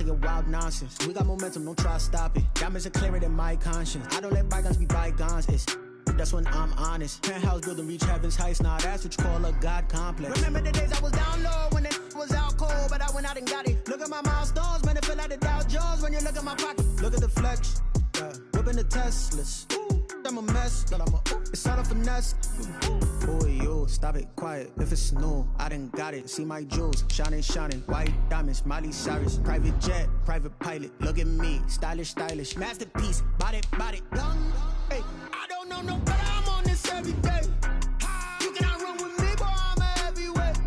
pass your wild nonsense. We got momentum, don't try to stop it. Diamonds are clearer than my conscience. I don't let bygones be bygones. That's when I'm honest. Penthouse building, reach heaven's heights. Now that's what you call a God complex. Remember the days I was down low when it was out cold, but I went out and got it. Look at my milestones, man, it feel like the Dow Jones when you look at my pocket. Look at the flex, whipping the Teslas. I'm a mess, but it's all a finesse. Boy, you stop it, quiet. If it's new, I done got it. See my jewels, shining, shining. White diamonds, Miley Cyrus. Private jet, private pilot. Look at me, stylish, stylish. Masterpiece, body, young. Hey, I don't know no better. I'm on this every day. You cannot run with me, boy. I'm a heavyweight.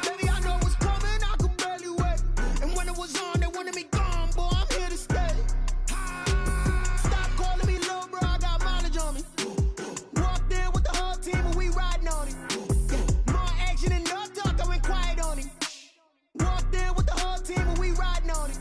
Baby, I know what's coming. I could barely wait. And when it was on, they wanted me gone, boy. I'm here to stay. Stop calling me little bro. I got mileage on me. Walked in with the whole team and we riding on it. More action and no talk. I went quiet on it. Walked in with the whole team and we riding on it.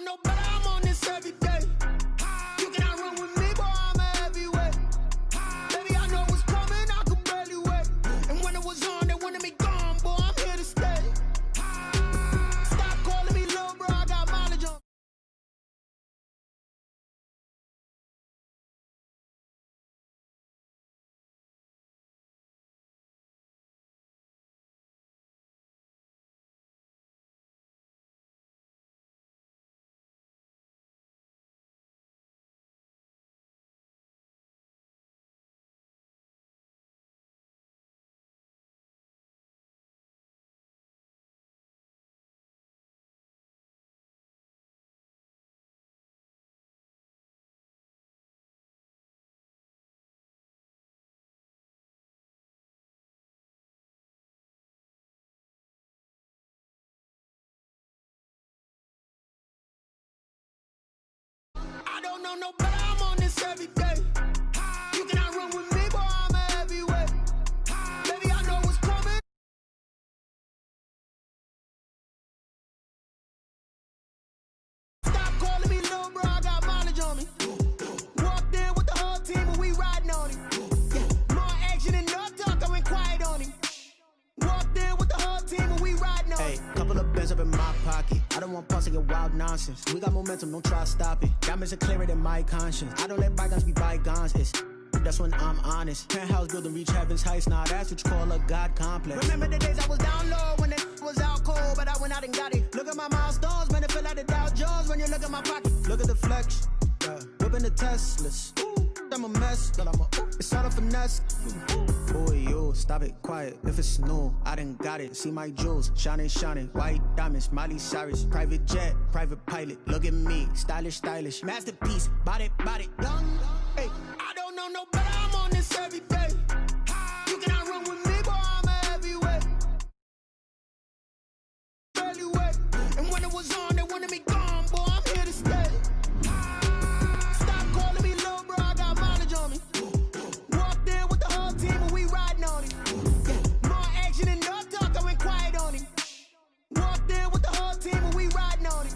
No better, I'm on this every day. You cannot run with me, boy, I'm a heavyweight. Baby, I know what's coming, I could barely wait. And when it was on, they wanted me gone, boy, I'm here to stay. Stop calling me little bro, I got mileage on. I don't know no better, I'm on this every day. You cannot run with me, boy, I'm a heavyweight. Baby, I know what's coming. Stop calling me little bro, I got mileage on me. Walked in with the whole team and we riding on it. More action and no talk, I went quiet on it. Walked in with the whole team and we riding on it. Hey, couple of bands up in my pocket. I don't want pause to your wild nonsense. We got momentum, don't try to stop it. Diamonds are clearer than my conscience. I don't let bygones be bygones. That's when I'm honest. Penthouse building, reach heaven's heights. Now that's what you call a God complex. Remember the days I was down low when it was out cold, but I went out and got it. Look at my milestones, man, it feel like the Dow Jones when you look at my pocket. Look at the flex, whipping the Teslas. I'm a mess, but it's all a finesse. Boy, you stop it, quiet. If it's new, I done got it. See my jewels, shining, shining. White diamonds, Miley Cyrus. Private jet, private pilot. Look at me, stylish, stylish. Masterpiece, body, young. Hey, I don't know no better. I'm on this every day. You cannot run with me, boy. I'm a heavyweight. Barely wait. And when it was on, they wanted me gone, boy. I'm here to stay. Stop calling me little bro. I got mileage on me. Walked in with the whole team and we riding on it. More action and no talk. I went quiet on it. Walked in with the whole team and we riding on it.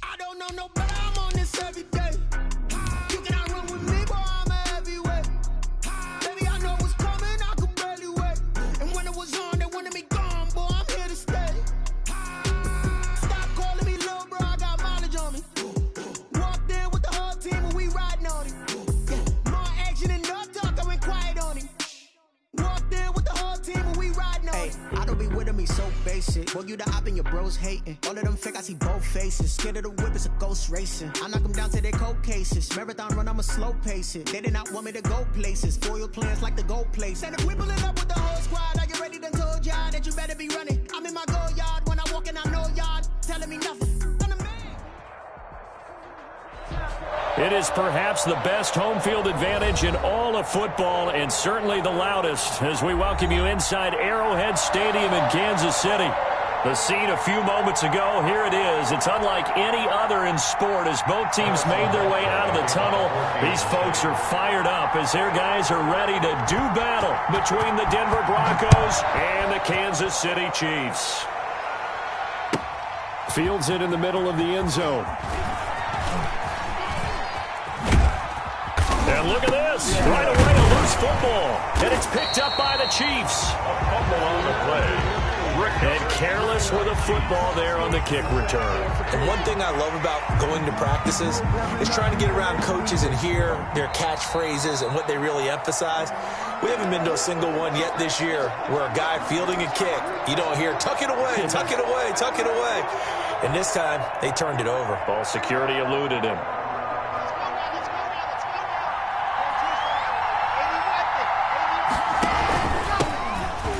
I don't know no better, I'm on this every day. You cannot run with me, boy, I'm a heavyweight. Baby, I know what's coming, I could barely wait. And when it was on, they wanted me gone, boy, I'm here to stay. Stop calling me little bro, I got mileage on me. Walked in with the whole team and we riding on it. More action and no talk, I went quiet on it. Walked in with the whole team and we riding on it. I don't be with me so basic. Boy, you the op and your bros hating. All of them fake, I see both faces. Scared of the whip, it's a ghost racing. I knock them down to their cold cases. Marathon run, I'ma slow pace it. They did not want me to go places. Foil plans like the gold place. And if we pulling up with the whole squad, I get ready to told y'all that you better be running. I'm in my go yard. When I walk in, I know y'all telling me nothing. I'm the man. It is perhaps the best home field advantage in all of football, and certainly the loudest, as we welcome you inside Arrowhead Stadium in Kansas City. The scene a few moments ago, here it is. It's unlike any other in sport as both teams made their way out of the tunnel. These folks are fired up as their guys are ready to do battle between the Denver Broncos and the Kansas City Chiefs. Fields it in the middle of the end zone. And look at this. Right away, a loose football. And it's picked up by the Chiefs. A fumble on the play. And careless with a football there on the kick return. And one thing I love about going to practices is trying to get around coaches and hear their catchphrases and what they really emphasize. We haven't been to a single one yet this year where a guy fielding a kick, you don't hear, tuck it away, tuck it away, tuck it away. And this time, they turned it over. Ball security eluded him.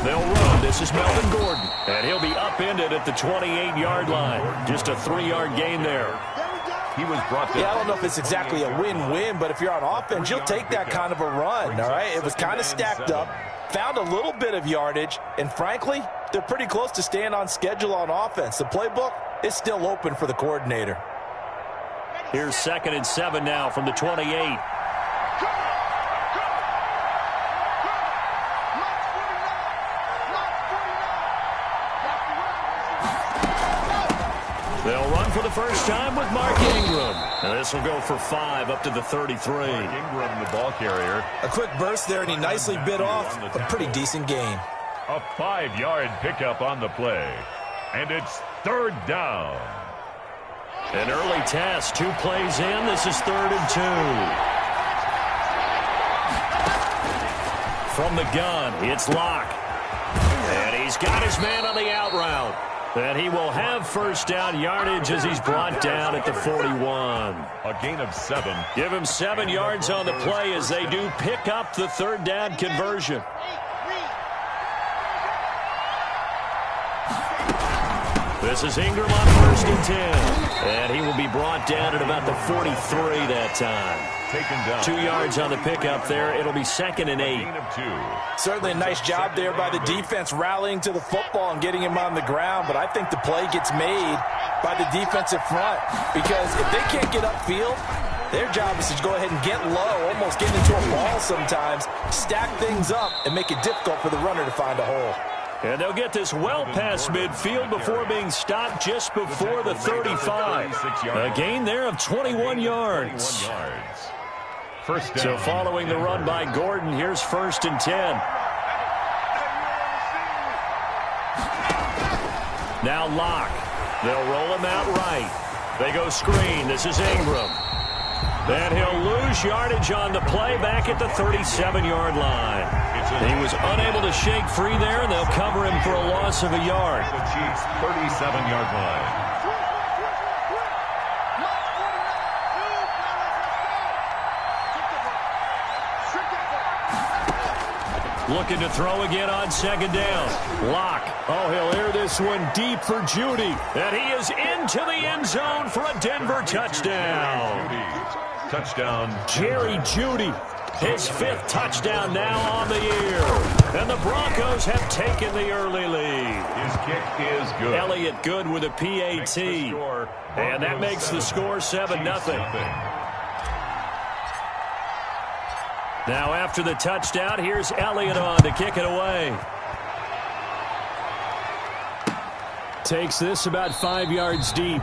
They'll run. This is Melvin Gordon. And he'll be upended at the 28-yard line. Just a 3-yard gain there. He was brought down. Yeah, I don't know if it's exactly a win-win, but if you're on offense, you'll take that kind of a run, all right? It was kind of stacked up, found a little bit of yardage, and frankly, they're pretty close to staying on schedule on offense. The playbook is still open for the coordinator. Here's 2nd and 7 now from the 28. They'll run for the first time with Mark Ingram. And this will go for 5 up to the 33. Mark Ingram, the ball carrier. A quick burst there, and he nicely bit off a pretty decent gain. A 5-yard pickup on the play. And it's 3rd down. An early test. 2 plays in. This is 3rd and 2. From the gun, it's Locke. And he's got his man on the out route. And he will have first down yardage as he's brought down at the 41. A gain of 7. Give him 7 yards on the play as they do pick up the 3rd down conversion. This is Ingram on 1st and 10. And he will be brought down at about the 43 that time. Taken down. 2 yards on the pickup there. It'll be 2nd and 8. Gain of 2. Certainly a nice job there by the defense rallying to the football and getting him on the ground, but I think the play gets made by the defensive front because if they can't get upfield, their job is to go ahead and get low, almost get into a ball sometimes, stack things up, and make it difficult for the runner to find a hole. And they'll get this well past midfield before being stopped just before the 35. A gain there of 21 yards. First down. So following the run by Gordon, here's 1st and 10. Now Locke. They'll roll him out right. They go screen. This is Ingram. Then he'll lose yardage on the play back at the 37-yard line. He was unable to shake free there, and they'll cover him for a loss of a yard. The Chiefs' 37-yard line. Looking to throw again on 2nd down. Locke. Oh, he'll air this one deep for Judy. And he is into the end zone for a Denver touchdown. Touchdown. Jerry Judy. His 5th touchdown now on the year. And the Broncos have taken the early lead. His kick is good. Elliott Good with a PAT. And that makes the score 7-0. Now after the touchdown, here's Elliott on to kick it away. Takes this about 5 yards deep.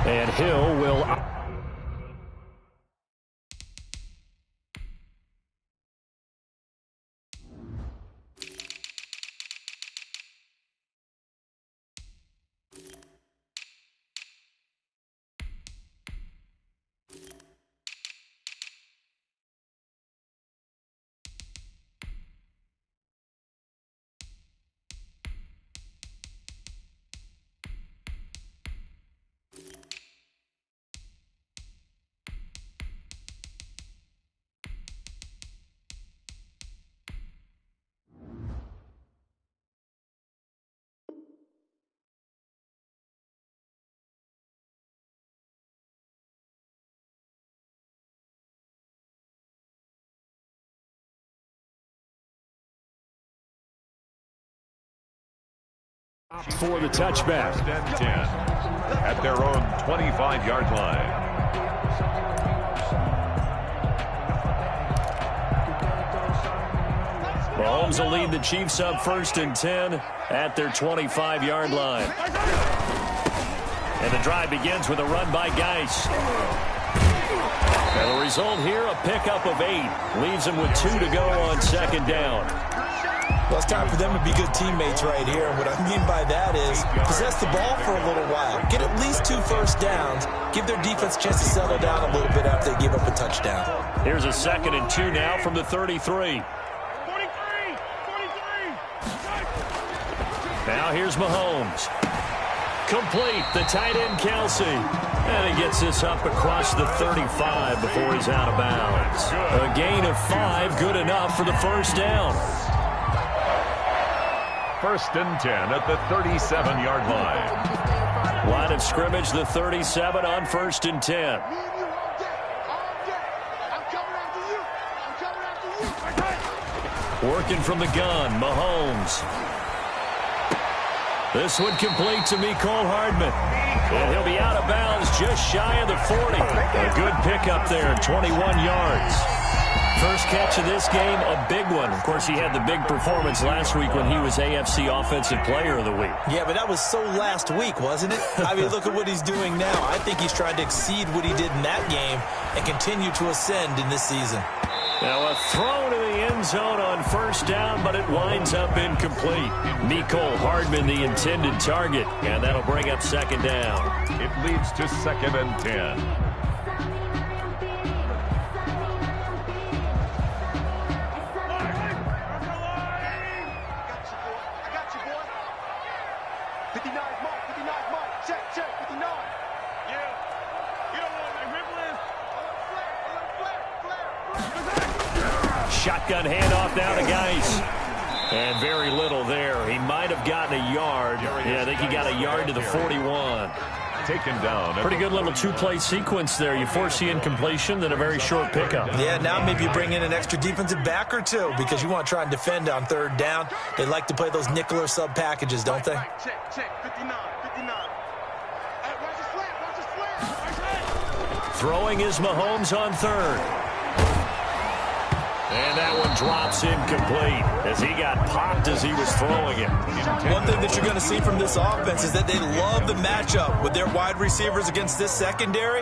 And Hill will... For the touchback. First and 10 at their own 25-yard line. Mahomes will lead the Chiefs up 1st and 10 at their 25-yard line. And the drive begins with a run by Geis. And the result here, a pickup of 8. Leaves them with 2 to go on 2nd down. Well, it's time for them to be good teammates right here. And what I mean by that is possess the ball for a little while. Get at least 2 first downs. Give their defense a chance to settle down a little bit after they give up a touchdown. Here's a 2nd and 2 now from the 33. Now here's Mahomes. Complete, the tight end Kelsey. And he gets this up across the 35 before he's out of bounds. A gain of 5, good enough for the first down. 1st and 10 at the 37-yard line. Line of scrimmage, the 37 on 1st and 10. Working from the gun, Mahomes. This one complete to LHarmon. And he'll be out of bounds just shy of the 40. A good pickup there, 21 yards. First catch of this game, a big one. Of course, he had the big performance last week when he was AFC Offensive Player of the Week. Yeah, but that was so last week, wasn't it? I mean, look at what he's doing now. I think he's trying to exceed what he did in that game and continue to ascend in this season. Now a throw to the end zone on 1st down, but it winds up incomplete. LHarmon, the intended target, and that'll bring up 2nd down. It leads to 2nd and 10. Shotgun handoff now to Geis. And very little there. He might have gotten a yard. Yeah, I think he got a yard to the 41. Taken down. Pretty good little 2-play sequence there. You force the incompletion, then a very short pickup. Yeah, now maybe you bring in an extra defensive back or 2 because you want to try and defend on 3rd down. They like to play those nickel or sub packages, don't they? Check, 59. Throwing is Mahomes on 3rd. And that one drops incomplete as he got popped as he was throwing it. One thing that you're going to see from this offense is that they love the matchup with their wide receivers against this secondary.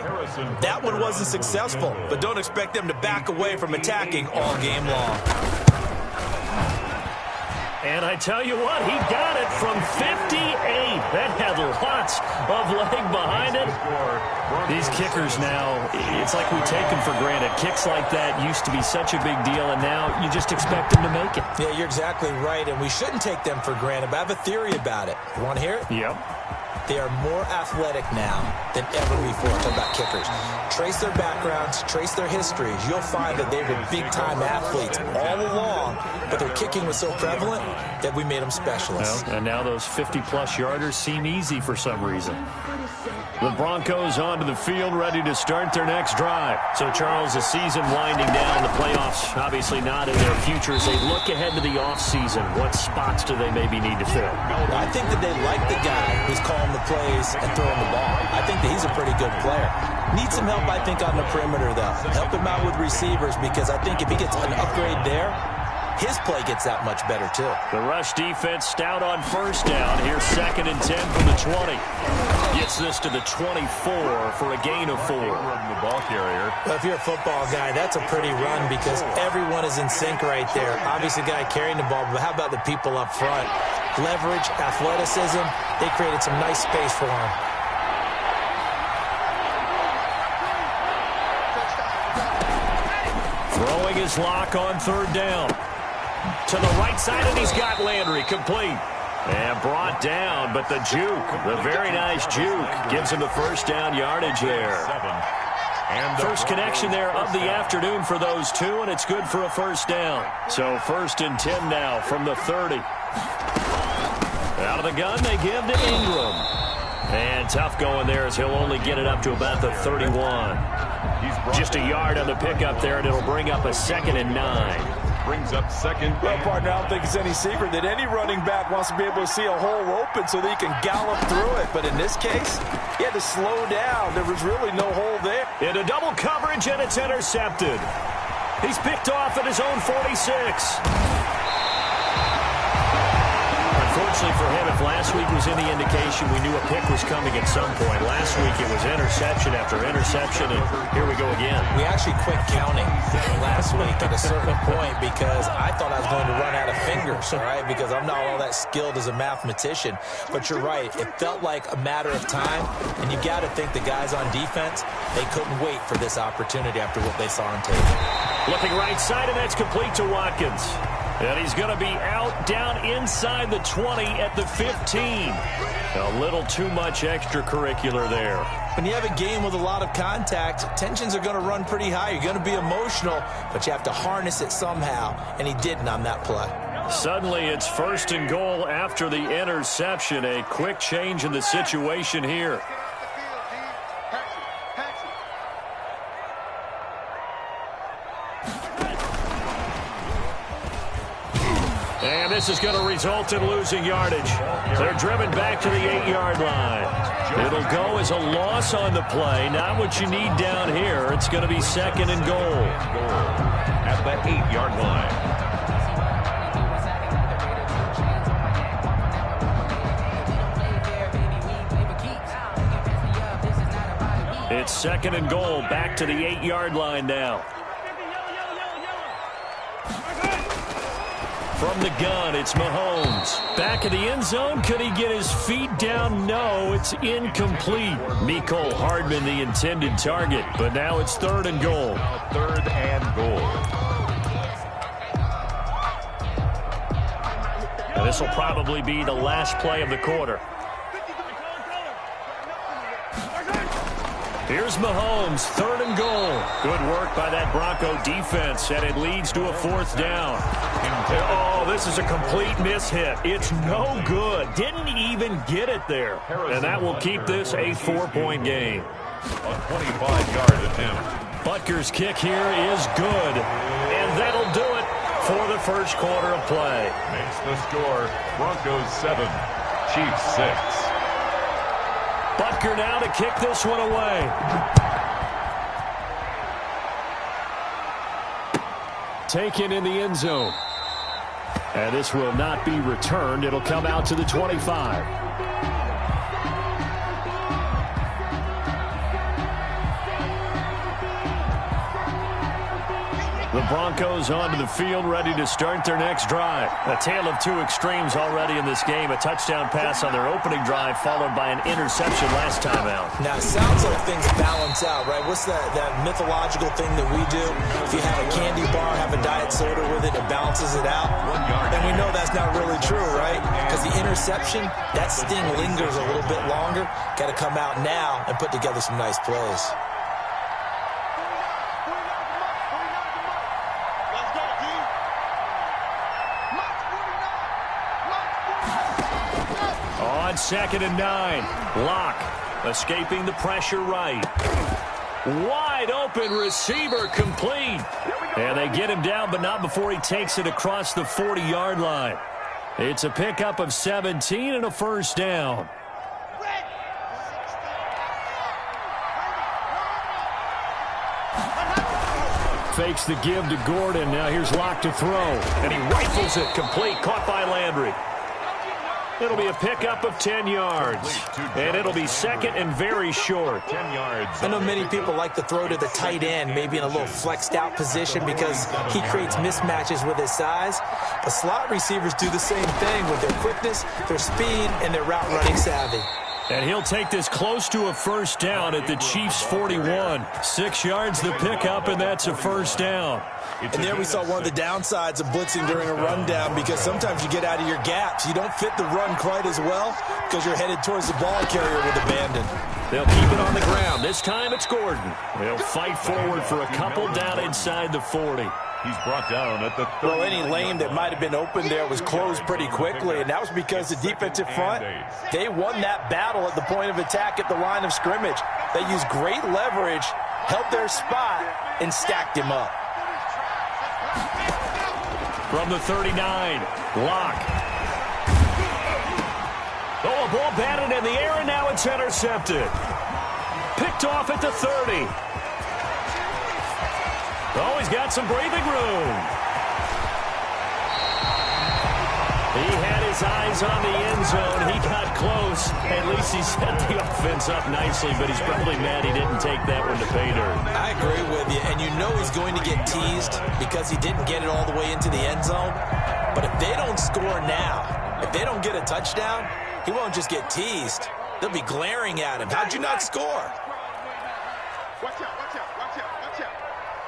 That one wasn't successful, but don't expect them to back away from attacking all game long. And I tell you what, he got it from 58. That had lots of leg behind it. These kickers now, it's like we take them for granted. Kicks like that used to be such a big deal, and now you just expect them to make it. Yeah, you're exactly right, and we shouldn't take them for granted, but I have a theory about it. You want to hear it? Yep. They are more athletic now than ever before. Talk about kickers. Trace their backgrounds, trace their histories. You'll find that they were big-time athletes all along, but their kicking was so prevalent that we made them specialists. Well, and now those 50-plus yarders seem easy for some reason. The Broncos onto the field, ready to start their next drive. So, Charles, the season winding down, the playoffs obviously not in their future. As they look ahead to the offseason, what spots do they maybe need to fill? I think that they like the guy who's calling the plays and throwing the ball. I think that he's a pretty good player. Needs some help, I think, on the perimeter, though. Help him out with receivers, because I think if he gets an upgrade there, his play gets that much better, too. The rush defense stout on 1st down. Here's 2nd and 10 from the 20. Gets this to the 24 for a gain of 4. The ball carrier. Well, if you're a football guy, that's a pretty run because everyone is in sync right there. Obviously, the guy carrying the ball, but how about the people up front? Leverage, athleticism, they created some nice space for him. Throwing his lock on 3rd down. To the right side, and he's got Landry complete. And brought down, but the juke, the very nice juke, gives him the 1st down yardage there. First connection there of the afternoon for those 2, and it's good for a 1st down. So 1st and 10 now from the 30. Out of the gun, they give to Ingram. And tough going there as he'll only get it up to about the 31. Just a yard on the pickup there, and it'll bring up a 2nd and 9. brings up second. Well, partner, I don't think it's any secret that any running back wants to be able to see a hole open so that he can gallop through it. But in this case, he had to slow down. There was really no hole there. Into double coverage, and it's intercepted. He's picked off at his own 46. Unfortunately for him, if last week was any indication, we knew a pick was coming at some point. Last week it was interception after interception, and here we go again. We actually quit counting last week at a certain point because I thought I was going to run out of fingers, all right, because I'm not all that skilled as a mathematician. But you're right. It felt like a matter of time, and you got to think the guys on defense, they couldn't wait for this opportunity after what they saw on tape. Looking right side, and that's complete to Watkins. And he's going to be out down inside the 20 at the 15. A little too much extracurricular there. When you have a game with a lot of contact, tensions are going to run pretty high. You're going to be emotional, but you have to harness it somehow, and he didn't on that play. Suddenly it's 1st and goal after the interception. A quick change in the situation here. And this is going to result in losing yardage. They're driven back to the 8-yard line. It'll go as a loss on the play. Not what you need down here. It's going to be 2nd and goal. At that 8-yard line. It's 2nd and goal. Back to the 8-yard line now. From the gun, it's Mahomes. Back in the end zone. Could he get his feet down? No, it's incomplete. Mecole Hardman, the intended target, but now it's 3rd and goal. 3rd and goal. And this will probably be the last play of the quarter. Here's Mahomes, 3rd and goal. Good work by that Bronco defense, and it leads to a 4th down. Oh, this is a complete mishit. It's no good. Didn't even get it there. And that will keep this a 4-point game. A 25-yard attempt. Butker's kick here is good. And that'll do it for the first quarter of play. Makes the score Broncos 7, Chiefs 6. Butker now to kick this one away. Taken in the end zone. And this will not be returned. It'll come out to the 25. The Broncos onto the field, ready to start their next drive. A tale of two extremes already in this game. A touchdown pass on their opening drive, followed by an interception last time out. Now, it sounds like things balance out, right? What's that mythological thing that we do? If you have a candy bar, have a diet soda with it, it balances it out. And we know that's not really true, right? Because the interception, that sting lingers a little bit longer. Got to come out now and put together some nice plays. On 2nd and 9, Locke escaping the pressure right. Wide open receiver complete. And they get him down, but not before he takes it across the 40-yard line. It's a pickup of 17 and a first down. Fakes the give to Gordon. Now here's Locke to throw. And he rifles it complete. Caught by Landry. It'll be a pickup of 10 yards. And it'll be second and very short. 10 yards. I know many people like to throw to the tight end, maybe in a little flexed out position because he creates mismatches with his size. But slot receivers do the same thing with their quickness, their speed, and their route running savvy. And he'll take this close to a first down at the Chiefs' 41. 6 yards the pickup, and that's a first down. And there we saw one of the downsides of blitzing during a rundown because sometimes you get out of your gaps. You don't fit the run quite as well because you're headed towards the ball carrier with abandon. They'll keep it on the ground. This time it's Gordon. They'll fight forward for a couple down inside the 40. He's brought down at the 30. Well, any lane that might have been open there was closed pretty quickly, and that was because the defensive front, they won that battle at the point of attack at the line of scrimmage. They used great leverage, held their spot, and stacked him up. from the 39. Lock. Oh, a ball batted in the air, and now it's intercepted. Picked off at the 30. Oh, he's got some breathing room. He had his eyes on the end zone. He got close. At least he set the offense up nicely, but he's probably mad he didn't take that one to pay dirt. I agree with you, and you know he's going to get teased because he didn't get it all the way into the end zone. But if they don't score now, if they don't get a touchdown, he won't just get teased. They'll be glaring at him. How'd you not score? Watch out, watch out, watch out, watch out.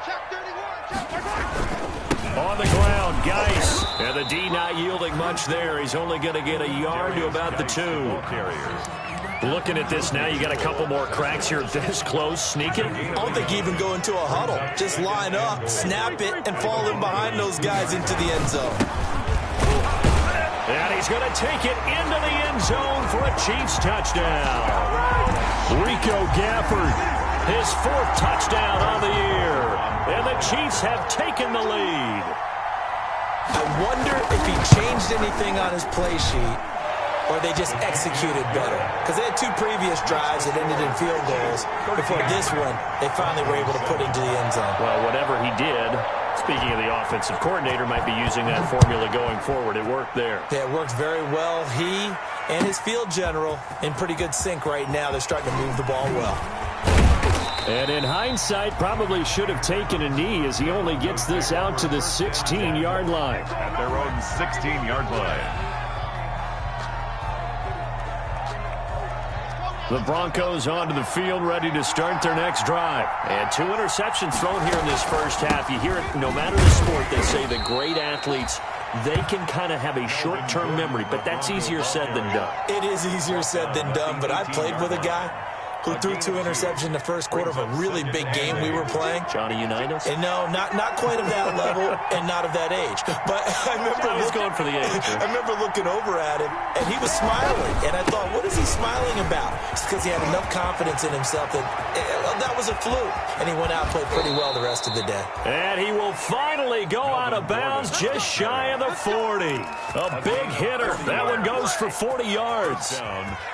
Check 31, on the ground, Geis. And the D not yielding much there. He's only going to get a yard to about the 2. Looking at this now, you got a couple more cracks here this close. Sneak it. I don't think you even go into a huddle. Just line up, snap it, and fall in behind those guys into the end zone. And he's going to take it into the end zone for a Chiefs touchdown. Rico Gafford, his 4th touchdown on the year. And the Chiefs have taken the lead. I wonder if he changed anything on his play sheet or they just executed better. Because they had 2 previous drives that ended in field goals. Before this one, they finally were able to put into the end zone. Well, whatever he did, speaking of the offensive coordinator, might be using that formula going forward. It worked there. Yeah, it worked very well. He and his field general in pretty good sync right now. They're starting to move the ball well. And in hindsight, probably should have taken a knee as he only gets this out to the 16-yard line. At their own 16-yard line. The Broncos onto the field, ready to start their next drive. And 2 interceptions thrown here in this first half. You hear it, no matter the sport, they say the great athletes, they can kind of have a short-term memory, but that's easier said than done. It is easier said than done, but I played with a guy who threw 2 interceptions in the first quarter of a really big game we were playing. Johnny Unitas? And no, not quite of that level and not of that age. But I remember I was going for the age. I remember looking over at him, and he was smiling. And I thought, what is he smiling about? It's because he had enough confidence in himself that that was a fluke. And he went out and played pretty well the rest of the day. And he will finally go out of bounds just shy of the 40. A big hitter. That one goes for 40 yards.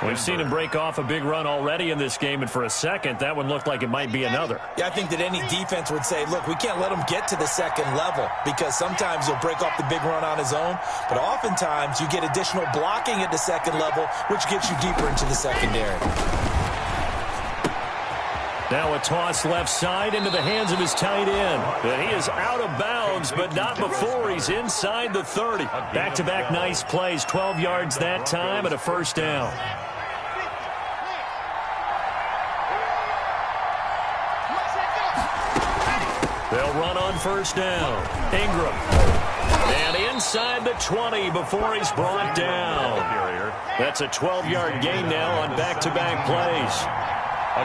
We've seen him break off a big run already in this game, and for a second, that one looked like it might be another. Yeah, I think that any defense would say, look, we can't let him get to the second level because sometimes he'll break off the big run on his own, but oftentimes you get additional blocking at the second level, which gets you deeper into the secondary. Now a toss left side into the hands of his tight end. And he is out of bounds, but not before he's inside the 30. Back-to-back nice plays, 12 yards that time and a first down. They'll run on first down. Ingram. And inside the 20 before he's brought down. That's a 12-yard gain now on back-to-back plays.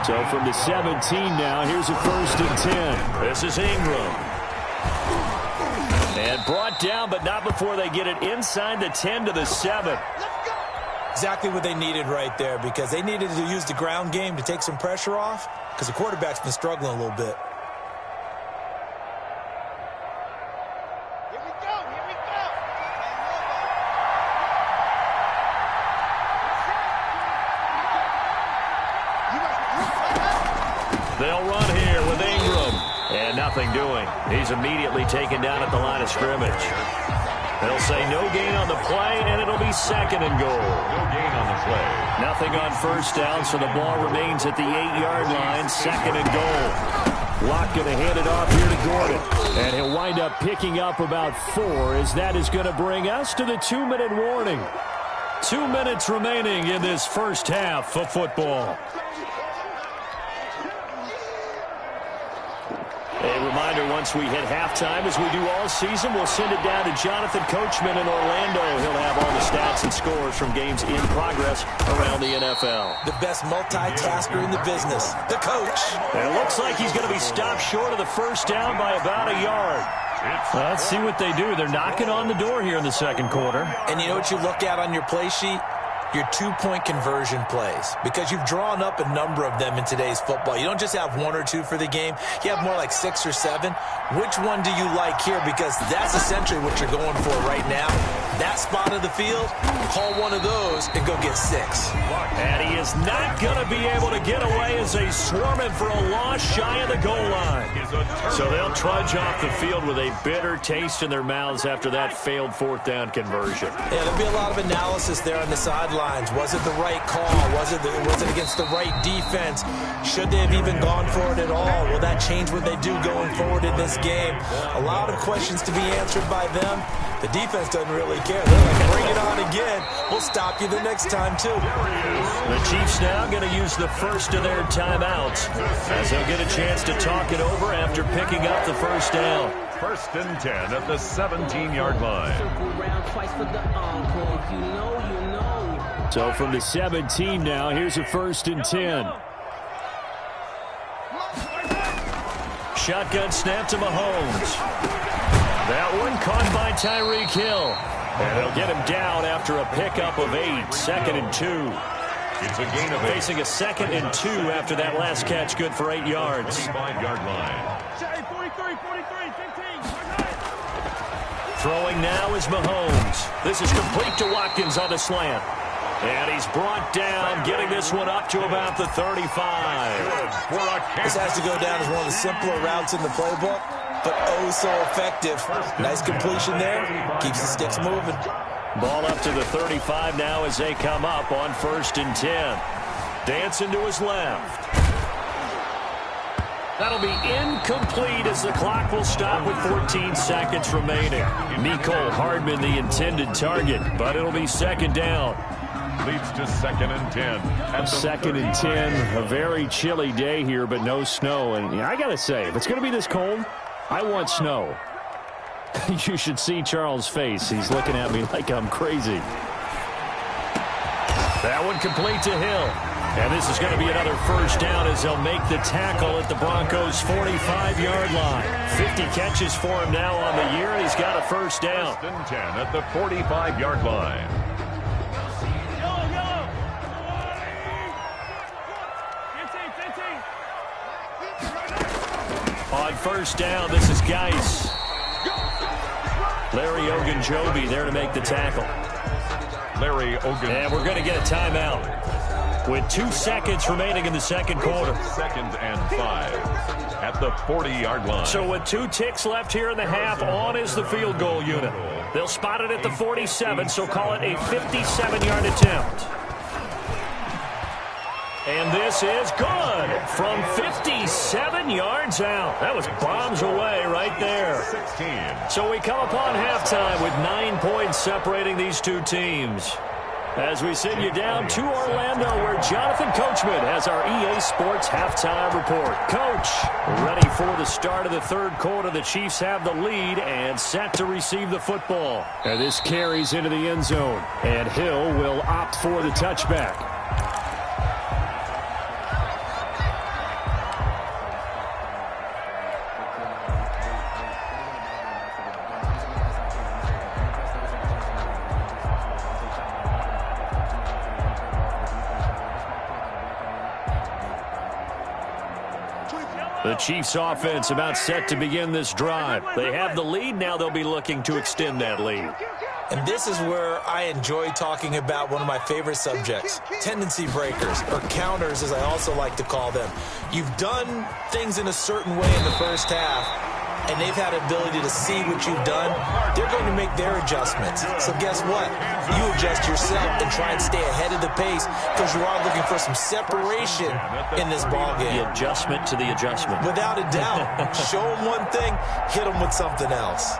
So from the 17 now, here's a 1st and 10. This is Ingram. And brought down, but not before they get it inside the 10 to the 7. Exactly what they needed right there, because they needed to use the ground game to take some pressure off, because the quarterback's been struggling a little bit. They'll run here with Ingram. And nothing doing. He's immediately taken down at the line of scrimmage. They'll say no gain on the play, and it'll be 2nd and goal. No gain on the play. Nothing on first down, so the ball remains at the 8-yard line, 2nd and goal. Locke going to hand it off here to Gordon. And he'll wind up picking up about 4, as that is going to bring us to the 2-minute warning. 2 minutes remaining in this first half of football. A reminder, once we hit halftime, as we do all season, we'll send it down to Jonathan Coachman in Orlando. He'll have all the stats and scores from games in progress around the NFL. The best multitasker in the business, the coach. And it looks like he's going to be stopped short of the first down by about a yard. Let's see what they do. They're knocking on the door here in the second quarter. And you know what you look at on your play sheet? your two-point conversion plays, because you've drawn up a number of them in today's football. You don't just have one or two for the game. You have more like 6 or 7. Which one do you like here? Because that's essentially what you're going for right now. That spot of the field, call one of those and go get 6. And he is not going to be able to get away as they swarm him for a loss shy of the goal line. So they'll trudge off the field with a bitter taste in their mouths after that failed fourth down conversion. Yeah, there'll be a lot of analysis there on the sidelines. Was it the right call? Was it against the right defense? Should they have even gone for it at all? Will that change what they do going forward in this game? A lot of questions to be answered by them. The defense doesn't really care. They're like, bring it on again. We'll stop you the next time, too. The Chiefs now going to use the first of their timeouts as they'll get a chance to talk it over after picking up the first down. 1st and 10 at the 17-yard line. So from the 17 now, here's a 1st and 10. Shotgun snap to Mahomes. That one caught by Tyreek Hill. And they'll get him down after a pickup of 8, 2nd and 2. It's a gain of 8. Facing a 2nd and 2 after that last catch, good for 8 yards. 35-yard line. 43, 15. Throwing now is Mahomes. This is complete to Watkins on the slant. And he's brought down, getting this one up to about the 35. This has to go down as one of the simpler routes in the playbook, but oh so effective. Nice completion there. Keeps the sticks moving. Ball up to the 35 now as they come up on 1st and 10. Dancing to his left. That'll be incomplete as the clock will stop with 14 seconds remaining. Nicole Hardman the intended target, but it'll be 2nd down. Leads to 2nd and 10. 2nd and 10. A very chilly day here, but no snow. And I got to say, if it's going to be this cold, I want snow. You should see Charles' face. He's looking at me like I'm crazy. That one complete to Hill. And this is going to be another 1st down as they'll make the tackle at the Broncos' 45-yard line. 50 catches for him now on the year, and he's got a 1st down. 1st and 10 at the 45-yard line. On 1st down, this is Geis. Larry Ogunjobi there to make the tackle. Larry Ogunjobi. And we're going to get a timeout with 2 seconds remaining in the 2nd quarter. 2nd and 5 at the 40-yard line. So with 2 ticks left here in the half, on is the field goal unit. They'll spot it at the 47, so call it a 57-yard attempt. And this is good from 57 yards out. That was bombs away right there. 16. So we come upon halftime with 9 points separating these two teams. As we send you down to Orlando, where Jonathan Coachman has our EA Sports halftime report. Coach, ready for the start of the 3rd quarter. The Chiefs have the lead and set to receive the football. And this carries into the end zone. And Hill will opt for the touchback. The Chiefs offense about set to begin this drive. They have the lead. Now they'll be looking to extend that lead. And this is where I enjoy talking about one of my favorite subjects, tendency breakers, or counters as I also like to call them. You've done things in a certain way in the first half, and they've had an ability to see what you've done. They're going to make their adjustments. So guess what? You adjust yourself and try and stay ahead of the pace because you are looking for some separation in this ballgame. The adjustment to the adjustment. Without a doubt. Show them one thing, hit them with something else.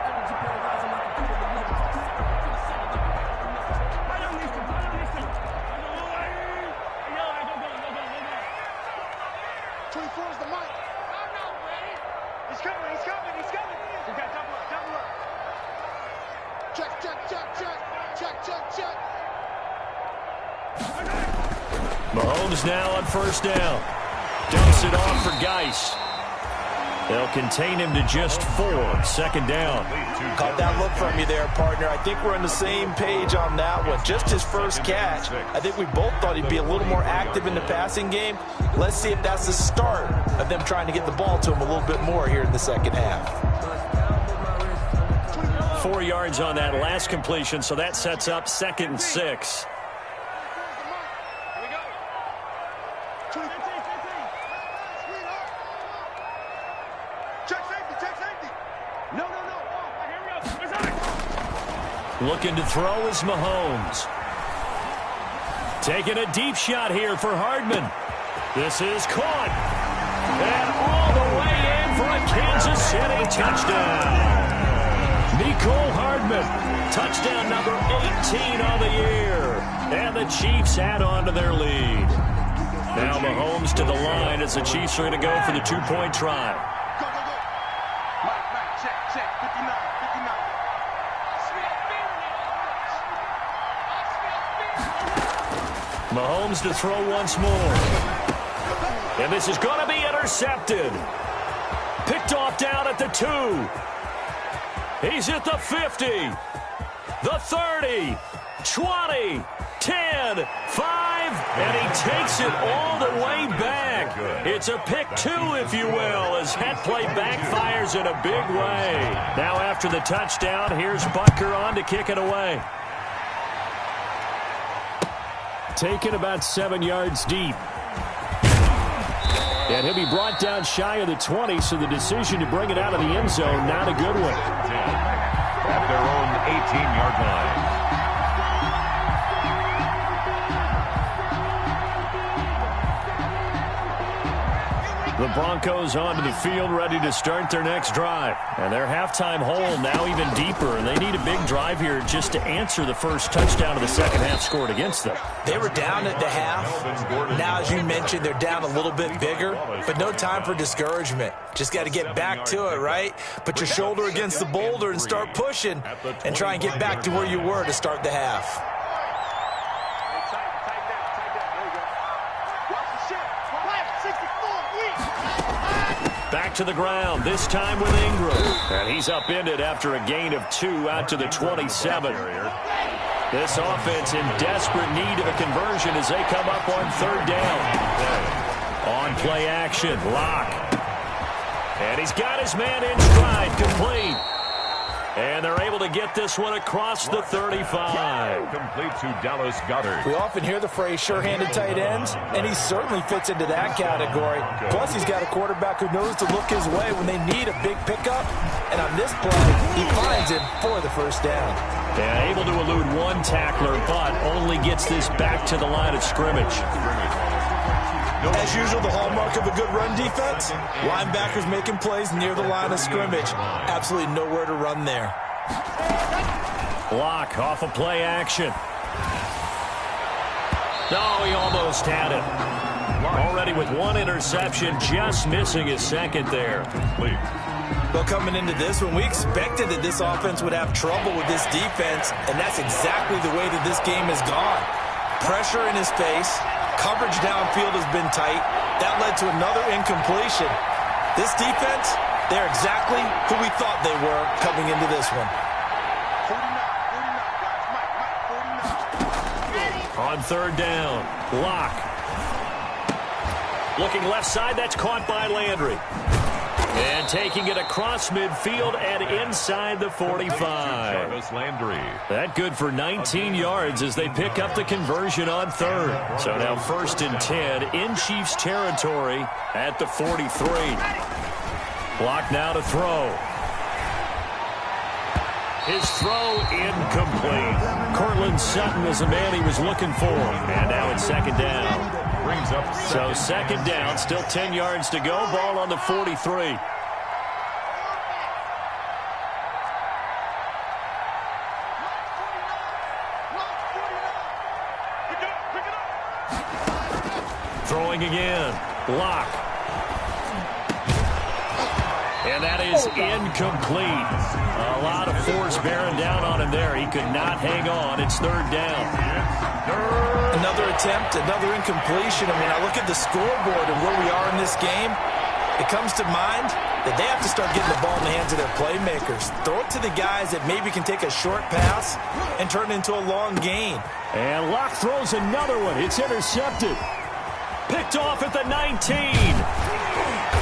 Mahomes now on 1st down. Dumps it off for Geis. They'll contain him to just 4. 2nd down. Caught that look look from you there, partner. I think we're on the same page on that one. Just his first catch. I think we both thought he'd be a little more active in the passing game. Let's see if that's the start of them trying to get the ball to him a little bit more here in the second half. 4 yards on that last completion, so that sets up 2nd and 6. Looking to throw is Mahomes. Taking a deep shot here for Hardman. This is caught. And all the way in for a Kansas City touchdown. Nicole Hardman, touchdown number 18 on the year. And the Chiefs add on to their lead. Now Mahomes to the line as the Chiefs are going to go for the 2-point try. Mahomes to throw once more. And this is going to be intercepted. Picked off down at the 2. He's at the 50. The 30. 20. 10. 5. And he takes it all the way back. It's a pick 2, if you will, as that play backfires in a big way. Now after the touchdown, here's Butker on to kick it away. Taken about 7 yards deep. And he'll be brought down shy of the 20, so the decision to bring it out of the end zone, not a good one. At their own 18-yard line. The Broncos onto the field, ready to start their next drive. And their halftime hole now even deeper, and they need a big drive here just to answer the first touchdown of the second half scored against them. They were down at the half. Now, as you mentioned, they're down a little bit bigger, but no time for discouragement. Just got to get back to it, right? Put your shoulder against the boulder and start pushing and try and get back to where you were to start the half. Back to the ground, this time with Ingram. And he's upended after a gain of 2 out to the 27. This offense in desperate need of a conversion as they come up on 3rd down. On play action, Locke. And he's got his man in stride, complete. And they're able to get this one across the 35. Complete to Dallas Goedert. We often hear the phrase sure-handed tight ends, and he certainly fits into that category. Plus, he's got a quarterback who knows to look his way when they need a big pickup. And on this play, he finds him for the first down. Yeah, able to elude one tackler, but only gets this back to the line of scrimmage. As usual, the hallmark of a good run defense, linebackers making plays near the line of scrimmage. Absolutely nowhere to run there. Locke off of play action. Oh, he almost had it. Already with 1 interception, just missing his 2nd there. Well, coming into this one, we expected that this offense would have trouble with this defense, and that's exactly the way that this game has gone. Pressure in his face. Coverage downfield has been tight. That led to another incompletion. This defense, they're exactly who we thought they were coming into this one. On 3rd down, Locke. Looking left side, that's caught by Landry. And taking it across midfield and inside the 45. Landry. That good for 19 yards as they pick up the conversion on 3rd. So now 1st and 10 in Chiefs territory at the 43. Block now to throw. His throw incomplete. Cortland Sutton is the man he was looking for. And now it's 2nd down. Brings up so 2nd down, still 10 yards to go. Ball on the 43. Throwing again. Block. And that is incomplete. A lot of force bearing down on him there. He could not hang on. It's 3rd down. Another attempt, another incompletion. I mean, I look at the scoreboard and where we are in this game. it comes to mind that they have to start getting the ball in the hands of their playmakers. Throw it to the guys that maybe can take a short pass and turn it into a long gain. And Locke throws another one. It's intercepted. Picked off at the 19.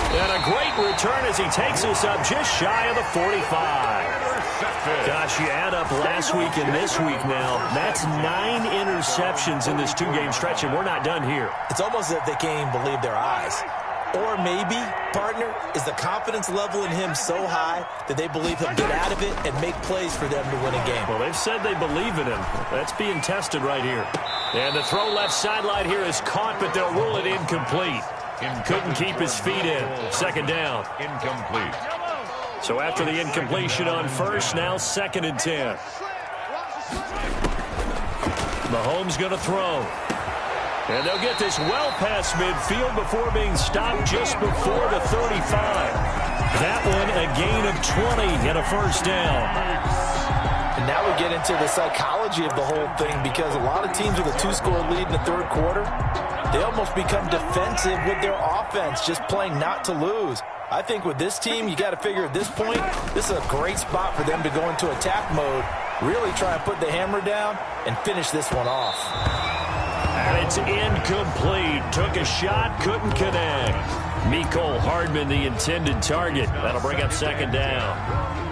And a great return as he takes us up just shy of the 45. Gosh, you add up last week and this week now. That's 9 interceptions in this 2-game stretch, and we're not done here. It's almost as if they can't even believe their eyes. Or maybe, partner, is the confidence level in him so high that they believe he'll get out of it and make plays for them to win a game. Well, they've said they believe in him. That's being tested right here. And the throw left sideline here is caught, but they'll rule it incomplete. Couldn't keep his feet in. Second down. Incomplete. So after the incompletion on first, now 2nd and 10. Mahomes going to throw. And they'll get this well past midfield before being stopped just before the 35. That one a gain of 20 and a first down. And now we get into the psychology of the whole thing, because a lot of teams with a 2-score lead in the third quarter, they almost become defensive with their offense, just playing not to lose. I think with this team, you got to figure at this point, this is a great spot for them to go into attack mode, really try and put the hammer down and finish this one off. And it's incomplete. Took a shot, couldn't connect. LHarmon, the intended target. That'll bring up 2nd down.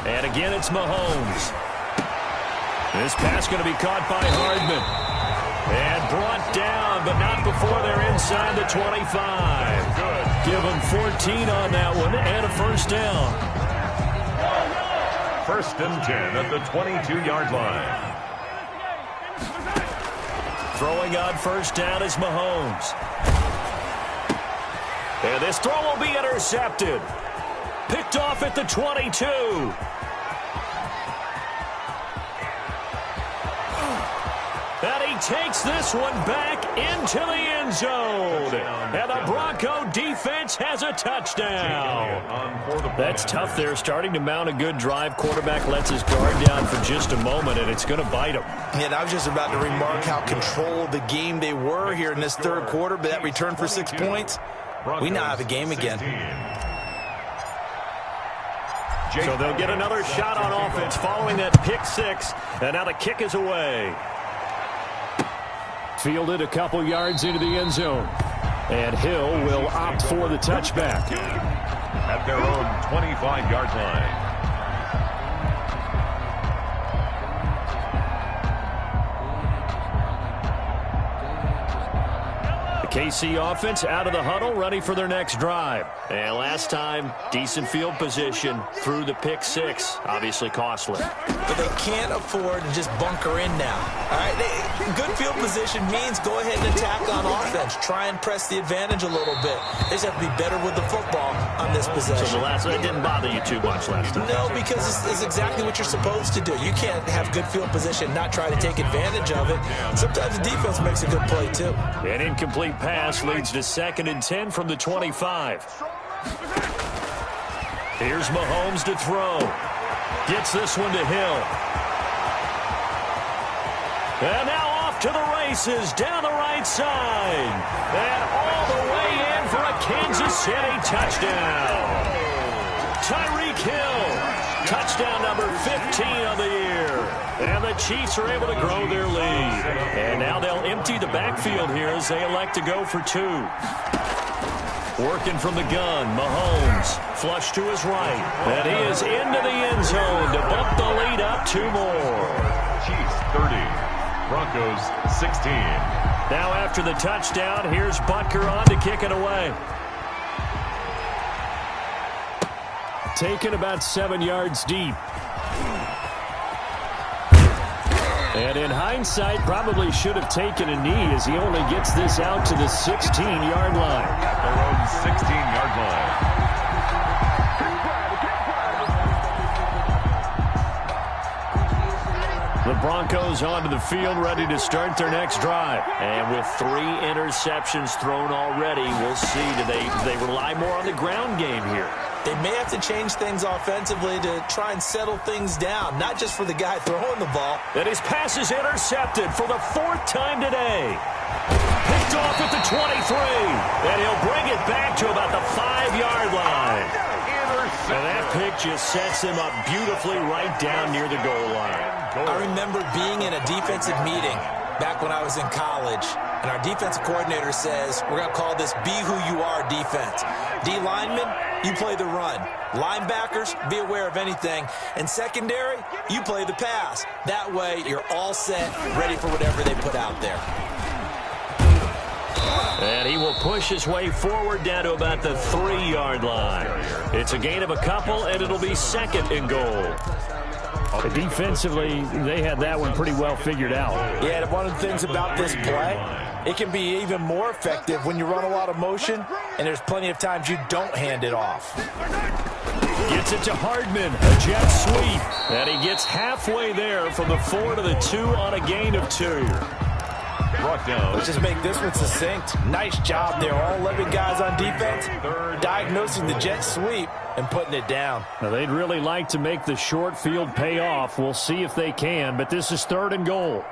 And again, it's Mahomes. This pass going to be caught by Hardman. And brought down, but not before they're inside the 25. Good. Give them 14 on that one and a first down. 1st and 10 at the 22-yard line. Throwing on first down is Mahomes. And this throw will be intercepted. Picked off at the 22. And he takes this one back into the end zone. And the Bronco defense has a touchdown. That's tough there, starting to mount a good drive. Quarterback lets his guard down for just a moment, and it's going to bite him. And I was just about to remark how controlled the game they were here in this third quarter, but that return for 6 points, we now have a game again. So they'll get another shot on offense following that pick 6, and now the kick is away. Fielded a couple yards into the end zone. And Hill will opt for the touchback. At their own 25-yard line. KC offense out of the huddle, ready for their next drive. And last time, decent field position through the pick 6. Obviously costly. But they can't afford to just bunker in now. All right, good field position means go ahead and attack on offense. Try and press the advantage a little bit. They just have to be better with the football on this possession. So it didn't bother you too much last time? No, because it's exactly what you're supposed to do. You can't have good field position and not try to take advantage of it. Sometimes the defense makes a good play, too. An incomplete pass leads to 2nd and 10 from the 25. Here's Mahomes to throw. Gets this one to Hill. And now off to the races down the right side. And all the way in for a Kansas City touchdown. Tyreek Hill. Touchdown number 15 of the year. And the Chiefs are able to grow their lead. And now they'll empty the backfield here as they elect to go for 2. Working from the gun, Mahomes. Flush to his right. And he is into the end zone to bump the lead up 2 more. Chiefs 30, Broncos 16. Now after the touchdown, here's Butker on to kick it away. Taken about 7 yards deep. And in hindsight, probably should have taken a knee as he only gets this out to the 16-yard line. At their own 16-yard line. The Broncos onto the field, ready to start their next drive. And with 3 interceptions thrown already, we'll see. Do they rely more on the ground game here? They may have to change things offensively to try and settle things down, not just for the guy throwing the ball. And his pass is intercepted for the 4th time today. Picked off at the 23. And he'll bring it back to about the 5-yard line. And that pick just sets him up beautifully right down near the goal line. I remember being in a defensive meeting back when I was in college, and our defensive coordinator says, we're going to call this be who you are defense. D linemen, you play the run. Linebackers, be aware of anything. And secondary, you play the pass. That way, you're all set, ready for whatever they put out there. And he will push his way forward down to about the 3-yard line. It's a gain of a couple, and it'll be 2nd and goal. Defensively, they had that one pretty well figured out. Yeah, and one of the things about this play, it can be even more effective when you run a lot of motion, and there's plenty of times you don't hand it off. Gets it to Hardman, a jet sweep. And he gets halfway there from the 4 to the 2 on a gain of 2. Brought down. Let's just make this one succinct. Nice job there. All 11 guys on defense diagnosing the jet sweep and putting it down. Now, they'd really like to make the short field pay off. We'll see if they can, but this is 3rd and goal.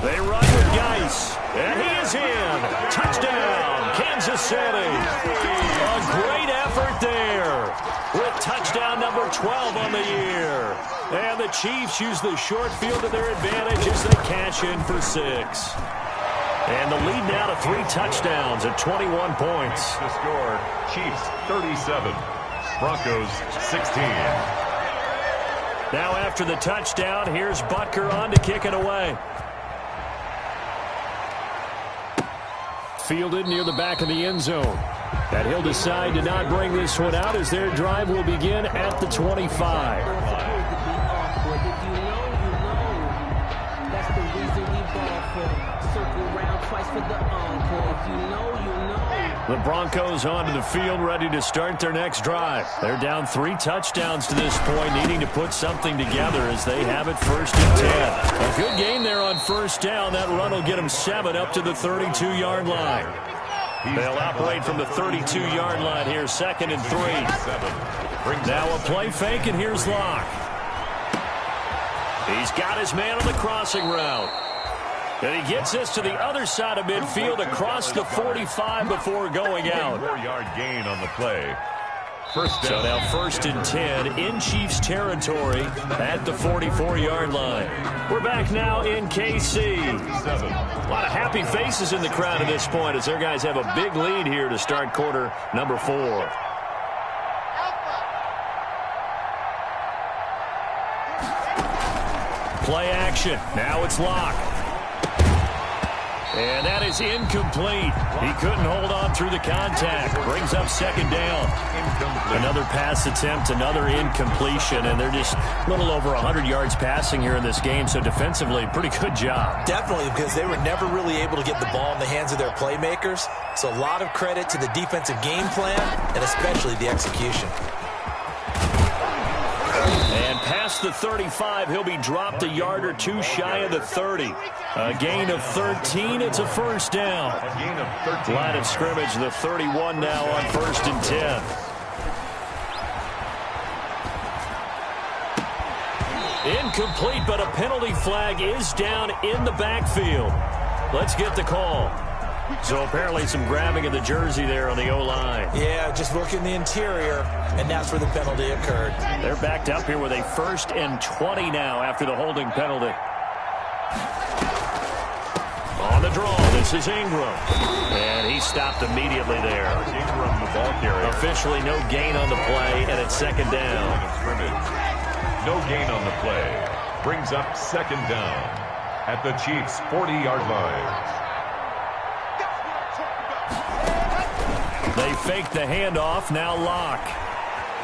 They run with Geis, and he is in. Touchdown, Kansas City. A great effort there with touchdown number 12 on the year. And the Chiefs use the short field to their advantage as they cash in for 6. And the lead now to 3 touchdowns at 21 points. The score, Chiefs 37, Broncos 16. Now after the touchdown, here's Butker on to kick it away. Fielded near the back of the end zone. And he'll decide to not bring this one out as their drive will begin at the 25. The Broncos onto the field, ready to start their next drive. They're down 3 touchdowns to this point, needing to put something together as they have it 1st and 10. A good game there on 1st down. That run will get them 7 up to the 32-yard line. They'll operate from the 32-yard line here, 2nd and 3. Now a play fake, and here's Locke. He's got his man on the crossing route. And he gets this to the other side of midfield across the 45 before going out. 4-yard gain on the play. First down. So now 1st and 10 in Chiefs territory at the 44-yard line. We're back now in KC. A lot of happy faces in the crowd at this point as their guys have a big lead here to start quarter number 4. Play action. Now it's Locke. And that is incomplete. He couldn't hold on through the contact. Brings up 2nd down. Another pass attempt, another incompletion, and they're just a little over 100 yards passing here in this game, so defensively, pretty good job. Definitely, because they were never really able to get the ball in the hands of their playmakers, so a lot of credit to the defensive game plan and especially the execution. And past the 35, he'll be dropped a yard or 2 shy of the 30. A gain of 13, it's a 1st down. A gain of 13. Line of scrimmage, the 31 now on 1st and 10. Incomplete, but a penalty flag is down in the backfield. Let's get the call. So apparently some grabbing of the jersey there on the O-line. Yeah, just look in the interior, and that's where the penalty occurred. They're backed up here with a 1st and 20 now after the holding penalty. On the draw, this is Ingram. And he stopped immediately there. Ingram, the ball carrier. Officially no gain on the play, and it's 2nd down. No gain on the play. Brings up 2nd down at the Chiefs' 40-yard line. They fake the handoff, now Locke.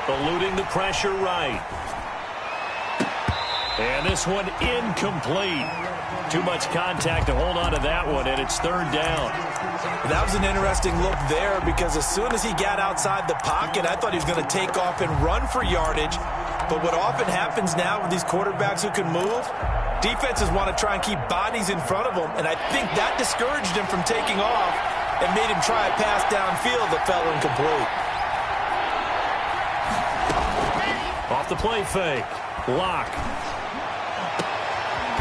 Eluding the pressure right. And this one incomplete. Too much contact to hold on to that one, and it's third down. That was an interesting look there because as soon as he got outside the pocket, I thought he was going to take off and run for yardage. But what often happens now with these quarterbacks who can move, defenses want to try and keep bodies in front of them, and I think that discouraged him from taking off and made him try a pass downfield that fell incomplete. Off the play fake. Lock.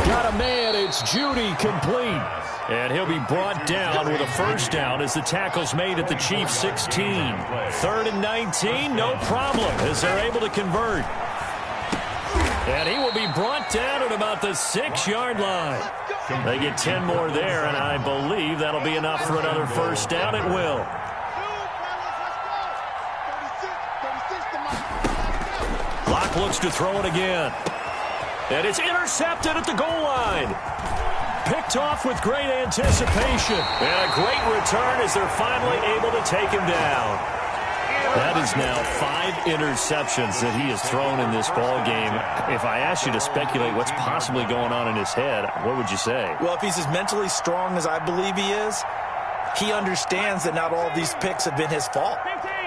Got a man. It's Judy, complete. And he'll be brought down with a first down as the tackle's made at the Chiefs' 16. 3rd and 19, no problem, as they're able to convert. And he will be brought down at about the 6-yard line. They get 10 more there, and I believe that'll be enough for another first down. It will. Locke looks to throw it again. And it's intercepted at the goal line. Picked off with great anticipation. And a great return as they're finally able to take him down. That is now 5 interceptions that he has thrown in this ball game. If I asked you to speculate what's possibly going on in his head, what would you say? Well, if he's as mentally strong as I believe he is, he understands that not all of these picks have been his fault.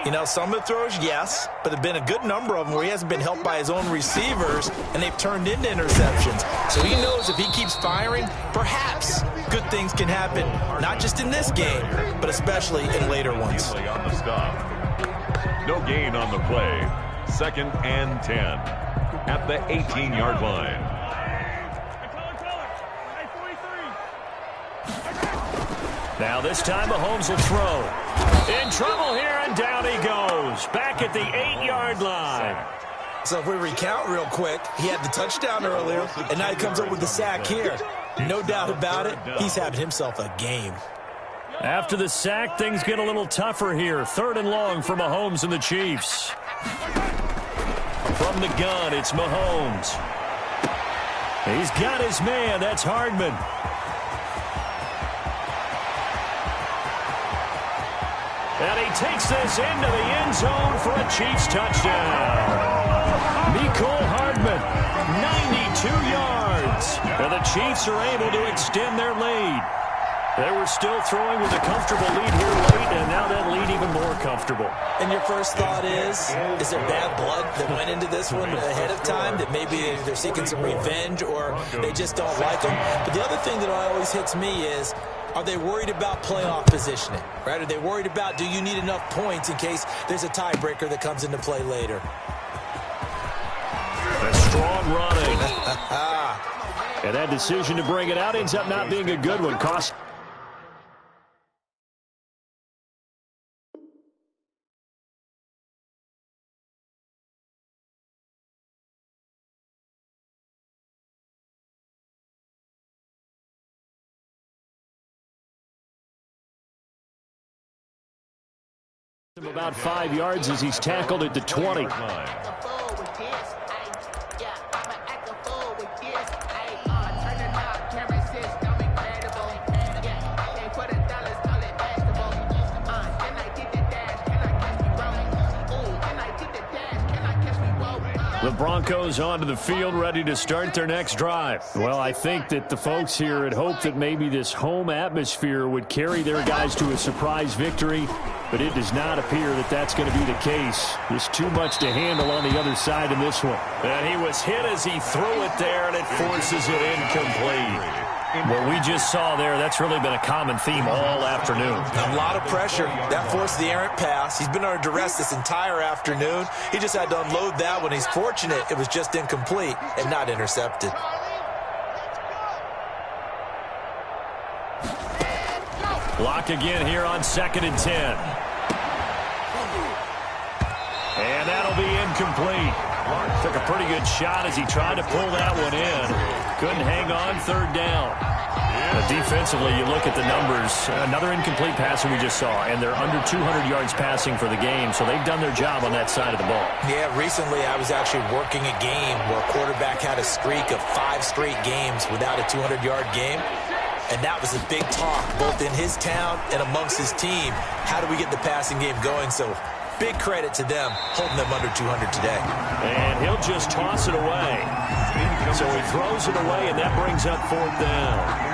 You know, some of the throws, yes, but there have been a good number of them where he hasn't been helped by his own receivers, and they've turned into interceptions. So he knows if he keeps firing, perhaps good things can happen, not just in this game, but especially in later ones. On the stop. No gain on the play. 2nd and 10 at the 18-yard line. Now this time Mahomes will throw. In trouble here, and down he goes. Back at the 8-yard line. So if we recount real quick, he had the touchdown earlier, and now he comes up with the sack here. No doubt about it, he's having himself a game. After the sack, things get a little tougher here. 3rd and long for Mahomes and the Chiefs. From the gun, it's Mahomes. He's got his man. That's Hardman. And he takes this into the end zone for a Chiefs touchdown. Mecole Hardman, 92 yards. And the Chiefs are able to extend their lead. They were still throwing with a comfortable lead here late, and now that lead even more comfortable. And your first thought is there bad blood that went into this one ahead of time, that maybe they're seeking some revenge or they just don't like them? But the other thing that always hits me is, are they worried about playoff positioning? Right? Are they worried about, do you need enough points in case there's a tiebreaker that comes into play later? A strong running. And that decision to bring it out ends up not being a good one. Cost. About 5 yards as he's tackled at the 20. The Broncos onto the field, ready to start their next drive. Well, I think that the folks here had hoped that maybe this home atmosphere would carry their guys to a surprise victory, but it does not appear that that's going to be the case. There's too much to handle on the other side in this one. And he was hit as he threw it there, and it forces it incomplete. What we just saw there, that's really been a common theme all afternoon. A lot of pressure. That forced the errant pass. He's been under duress this entire afternoon. He just had to unload that one. He's fortunate it was just incomplete and not intercepted. Block again here on 2nd and 10. And that'll be incomplete. Took a pretty good shot as he tried to pull that one in. Couldn't hang on, 3rd down. Defensively, you look at the numbers. Another incomplete passer we just saw, and they're under 200 yards passing for the game, so they've done their job on that side of the ball. Yeah, recently I was actually working a game where a quarterback had a streak of 5 straight games without a 200-yard game. And that was a big talk, both in his town and amongst his team. How do we get the passing game going? So big credit to them, holding them under 200 today. And he'll just toss it away. So he throws it away, and that brings up 4th down.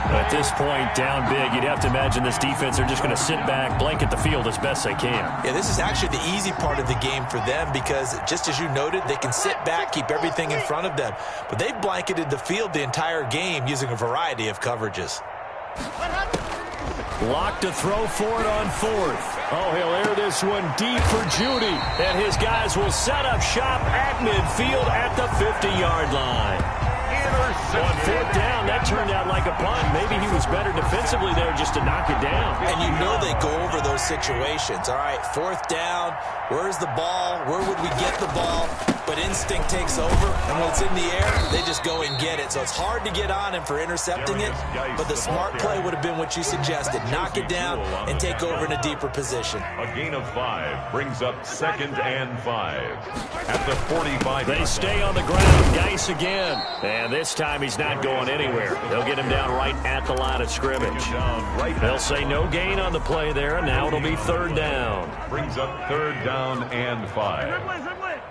At this point, down big, you'd have to imagine this defense are just going to sit back, blanket the field as best they can. Yeah, this is actually the easy part of the game for them because, just as you noted, they can sit back, keep everything in front of them. But they've blanketed the field the entire game using a variety of coverages. Lock to throw for it on 4th. Oh, he'll air this one deep for Judy. And his guys will set up shop at midfield at the 50-yard line. On 4th down, that turned out like a punt. Maybe he was better defensively there just to knock it down. And you know they go over those situations. All right, 4th down, where's the ball? Where would we get the ball? But instinct takes over, and when it's in the air, they just go and get it. So it's hard to get on him for intercepting it, but the smart play would have been what you suggested. Knock it down and take over in a deeper position. A gain of 5 brings up 2nd and 5 at the 45. They stay on the ground. Geis again. And this time he's not going anywhere. They'll get him down right at the line of scrimmage. They'll say no gain on the play there, and now it'll be 3rd down. Brings up 3rd down and 5.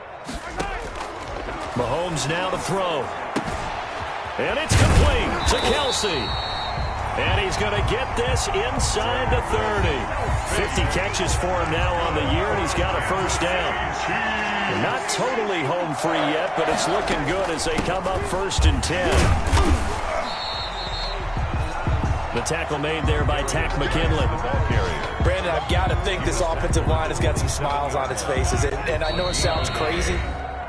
Mahomes now to throw. And it's complete to Kelsey. And he's going to get this inside the 30. 50 catches for him now on the year, and he's got a 1st down. Not totally home free yet, but it's looking good as they come up 1st and 10. The tackle made there by Tack McKinley. Brandon, I've got to think this offensive line has got some smiles on its faces. And I know it sounds crazy,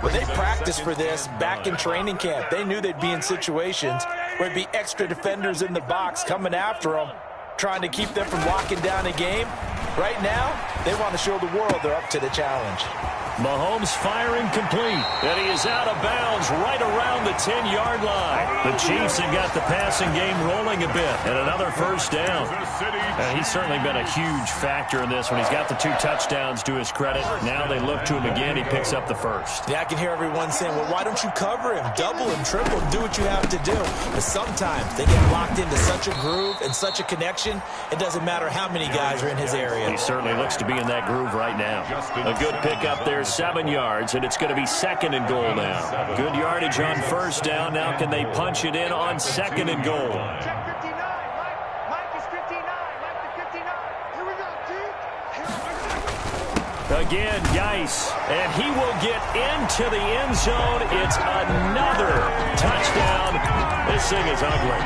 but they practiced for this back in training camp. They knew they'd be in situations where it'd be extra defenders in the box coming after them, trying to keep them from locking down a game. Right now, they want to show the world they're up to the challenge. Mahomes firing complete, and he is out of bounds right around the 10-yard line. The Chiefs have got the passing game rolling a bit, and another 1st down. And he's certainly been a huge factor in this when he's got the 2 touchdowns to his credit. Now they look to him again. He picks up the 1st. Yeah, I can hear everyone saying, well, why don't you cover him? Double him, triple him, do what you have to do. But sometimes they get locked into such a groove and such a connection, it doesn't matter how many guys are in his area. He certainly looks to be in that groove right now. A good pickup there, 7 yards, and it's going to be 2nd and goal now. Good yardage on 1st down. Now can they punch it in on 2nd and goal? Check 59. Mike is 59. Mike to 59. Here we go, dude. Again, Geis, and he will get into the end zone. It's another touchdown. This thing is ugly.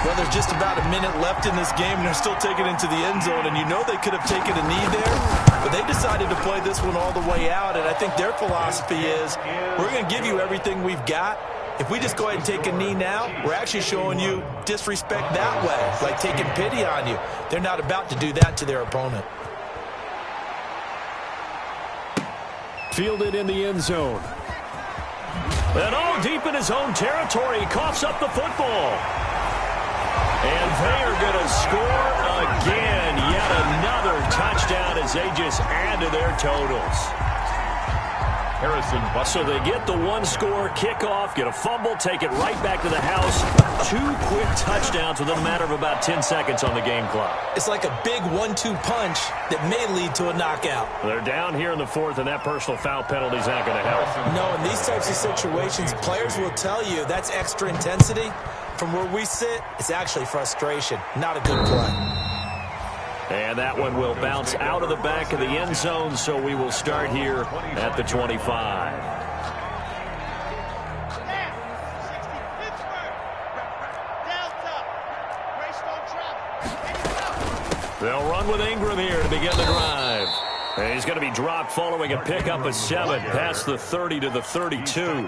Well, there's just about a minute left in this game, and they're still taking it into the end zone. And you know they could have taken a knee there, but they decided to play this one all the way out. And I think their philosophy is, we're going to give you everything we've got. If we just go ahead and take a knee now, we're actually showing you disrespect that way, like taking pity on you. They're not about to do that to their opponent. Fielded in the end zone. And all deep in his own territory, he coughs up the football. And they are going to score again. Yet another touchdown as they just add to their totals. So they get the 1-score kickoff, get a fumble, take it right back to the house. 2 quick touchdowns within a matter of about 10 seconds on the game clock. It's like a big 1-2 punch that may lead to a knockout. They're down here in the 4th, and that personal foul penalty is not going to help. No, in these types of situations, players will tell you that's extra intensity. From where we sit, it's actually frustration, not a good play. And that one will bounce out of the back of the end zone, so we will start here at the 25. They'll run with Ingram here to begin the drive. And he's going to be dropped following a pickup of 7 past the 30 to the 32.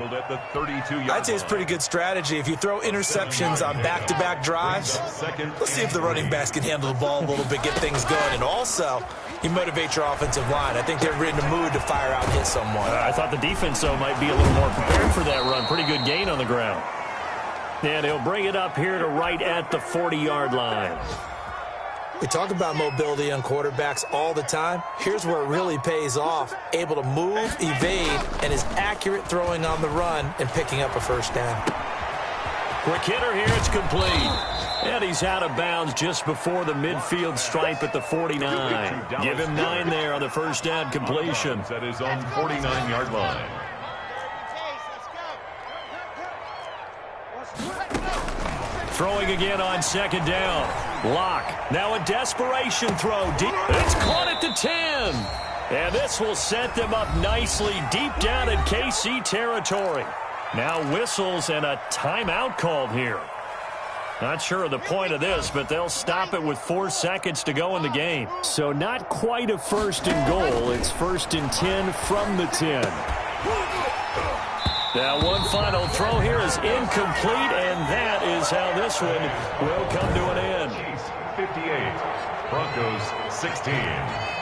I'd say it's pretty good strategy. If you throw interceptions on back-to-back drives, let's see if the running backs can handle the ball a little bit, get things going. And also, you motivate your offensive line. I think they're in the mood to fire out and hit someone. I thought the defense, though, might be a little more prepared for that run. Pretty good gain on the ground. And he'll bring it up here to right at the 40-yard line. We talk about mobility on quarterbacks all the time. Here's where it really pays off. Able to move, evade, and is accurate throwing on the run and picking up a 1st down. Quick hitter here, it's complete. And he's out of bounds just before the midfield stripe at the 49. Give him 9 there on the 1st down completion. At his own 49-yard line. Throwing again on second down. Locke. Now a desperation throw. Deep. It's caught at the 10. And this will set them up nicely deep down in KC territory. Now whistles and a timeout called here. Not sure of the point of this, but they'll stop it with 4 seconds to go in the game. So not quite a first and goal. It's 1st and 10 from the 10. Now one final throw here is incomplete, and that is how this one will come to an end. Chiefs 58, Broncos 16.